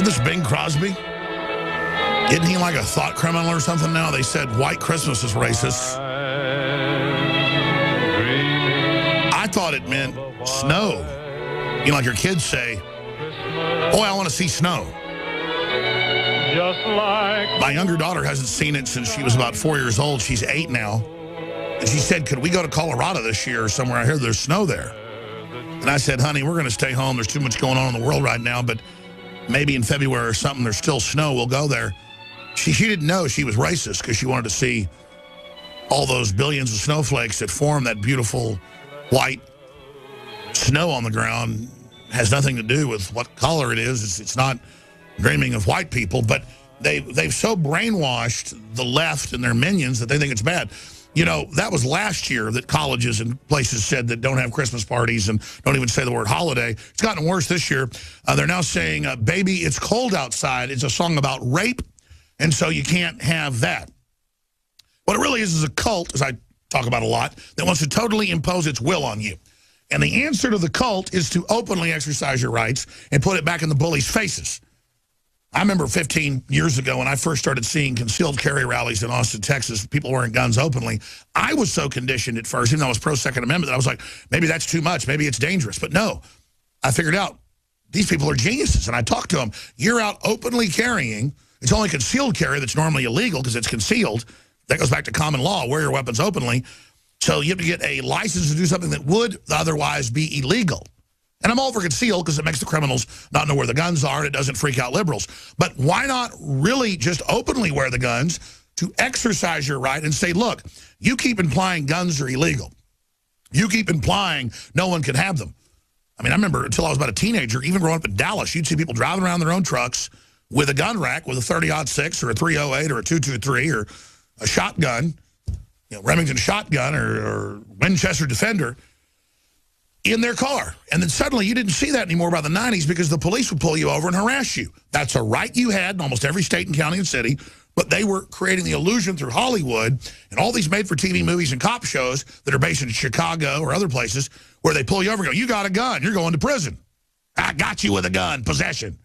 Isn't this Bing Crosby? Isn't he like a thought criminal or something now? They said white Christmas is racist. I thought it meant snow. You know, like your kids say, "Boy, I want to see snow." My younger daughter hasn't seen it since she was about 4 years old. She's 8 now. And she said, "Could we go to Colorado this year or somewhere? I hear there's snow there." And I said, "Honey, we're going to stay home. There's too much going on in the world right now, but maybe in February or something, there's still snow. We'll go there." She didn't know she was racist because she wanted to see all those billions of snowflakes that form that beautiful white snow on the ground. Has nothing to do with what color it is. It's not dreaming of white people, but they've so brainwashed the left and their minions that they think it's bad. You know, that was last year that colleges and places said that don't have Christmas parties and don't even say the word holiday. It's gotten worse this year. They're now saying, "Baby, it's cold outside." It's a song about rape, and so you can't have that. What it really is a cult, as I talk about a lot, that wants to totally impose its will on you. And the answer to the cult is to openly exercise your rights and put it back in the bullies' faces. I remember 15 years ago when I first started seeing concealed carry rallies in Austin, Texas, people wearing guns openly. I was so conditioned at first, even though I was pro-Second Amendment, that I was like, maybe that's too much. Maybe it's dangerous. But no, I figured out these people are geniuses. And I talked to them. You're out openly carrying. It's only concealed carry that's normally illegal because it's concealed. That goes back to common law, wear your weapons openly. So you have to get a license to do something that would otherwise be illegal. And I'm all for concealed because it makes the criminals not know where the guns are and it doesn't freak out liberals. But why not really just openly wear the guns to exercise your right and say, look, you keep implying guns are illegal. You keep implying no one can have them. I mean, I remember until I was about a teenager, even growing up in Dallas, you'd see people driving around their own trucks with a gun rack with a 30-06 or a 308 or a 223 or a shotgun, you know, Remington shotgun or Winchester Defender in their car. And then suddenly you didn't see that anymore by the 90s because the police would pull you over and harass you. That's a right you had in almost every state and county and city, but they were creating the illusion through Hollywood and all these made-for-TV movies and cop shows that are based in Chicago or other places where they pull you over and go, "You got a gun, you're going to prison. I got you with a gun, possession."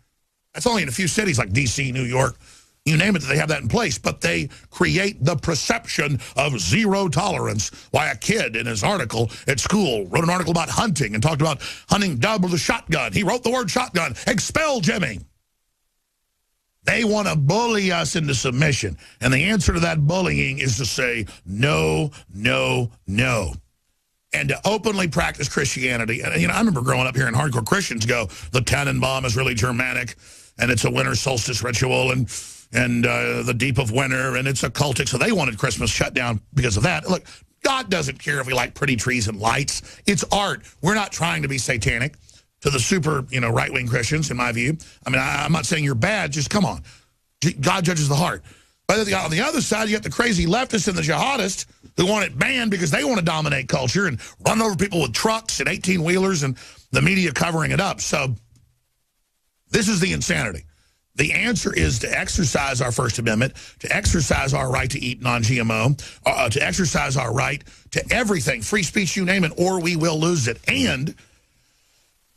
That's only in a few cities like D.C., New York, you name it, that they have that in place, but they create the perception of zero tolerance. Why a kid in his article at school wrote an article about hunting and talked about hunting dove with a shotgun. He wrote the word shotgun. Expel Jimmy. They want to bully us into submission. And the answer to that bullying is to say no, no, no. And to openly practice Christianity. And, you know, I remember growing up here and hardcore Christians go, the Tannenbaum is really Germanic, and it's a winter solstice ritual, and the deep of winter, and it's occultic. So they wanted Christmas shut down because of that. Look, God doesn't care if we like pretty trees and lights. It's art. We're not trying to be satanic to the super, you know, right-wing Christians, in my view. I mean, I'm not saying you're bad. Just come on. God judges the heart. But on the other side, you got the crazy leftists and the jihadists who want it banned because they want to dominate culture and run over people with trucks and 18-wheelers and the media covering it up. So this is the insanity. The answer is to exercise our First Amendment, to exercise our right to eat non-GMO, to exercise our right to everything, free speech, you name it, or we will lose it. And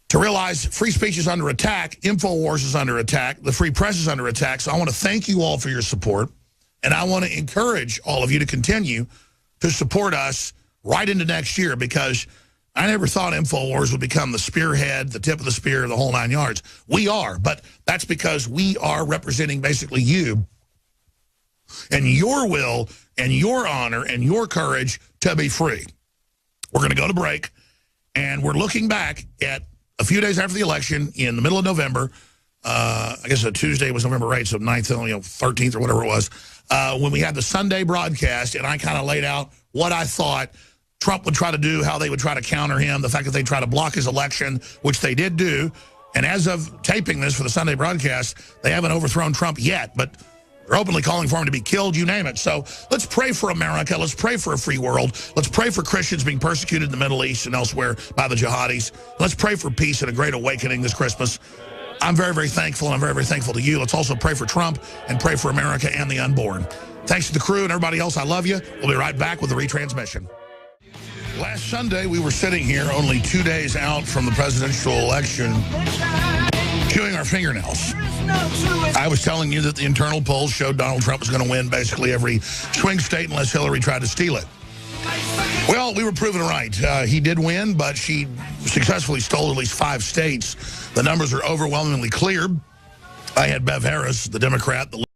to realize free speech is under attack, InfoWars is under attack, the free press is under attack. So I want to thank you all for your support, and I want to encourage all of you to continue to support us right into next year, because I never thought InfoWars would become the spearhead, the tip of the spear, the whole 9 yards. We are, but that's because we are representing basically you and your will and your honor and your courage to be free. We're going to go to break, and we're looking back at a few days after the election in the middle of November. I guess a Tuesday was November 8th, so 9th, 13th or whatever it was, when we had the Sunday broadcast, and I kind of laid out what I thought Trump would try to do, how they would try to counter him, the fact that they try to block his election, which they did do. And as of taping this for the Sunday broadcast, they haven't overthrown Trump yet, but they're openly calling for him to be killed, you name it. So let's pray for America. Let's pray for a free world. Let's pray for Christians being persecuted in the Middle East and elsewhere by the jihadis. Let's pray for peace and a great awakening this Christmas. I'm very, very thankful, and I'm very, very thankful to you. Let's also pray for Trump and pray for America and the unborn. Thanks to the crew and everybody else. I love you. We'll be right back with the retransmission. Last Sunday, we were sitting here only 2 days out from the presidential election, chewing our fingernails. I was telling you that the internal polls showed Donald Trump was going to win basically every swing state unless Hillary tried to steal it. Well, we were proven right. He did win, but she successfully stole at least 5 states. The numbers are overwhelmingly clear. I had Bev Harris, the Democrat, the